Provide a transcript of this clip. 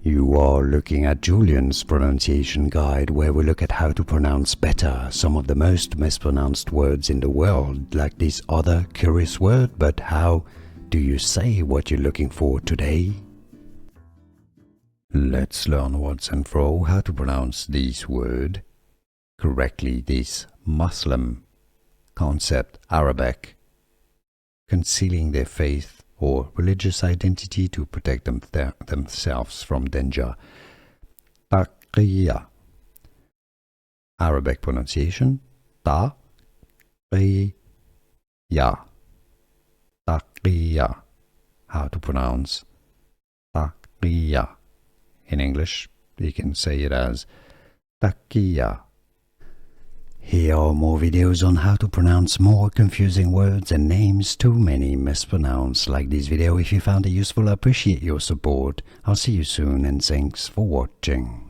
You are looking at Julian's pronunciation guide, where we look at how to pronounce better some of the most mispronounced words in the world, like this other curious word. But how do you say what you're looking for today? Let's learn once and for all how to pronounce this word correctly. This Muslim concept, Arabic, concealing their faith or religious identity to protect themselves from danger. Taqiyya. Arabic pronunciation, Taqiyya. Taqiyya. How to pronounce Taqiyya. In English, you can say it as Taqiyya. Here are more videos on how to pronounce more confusing words and names too many mispronounced. Like this video if you found it useful. I appreciate your support. I'll see you soon and thanks for watching.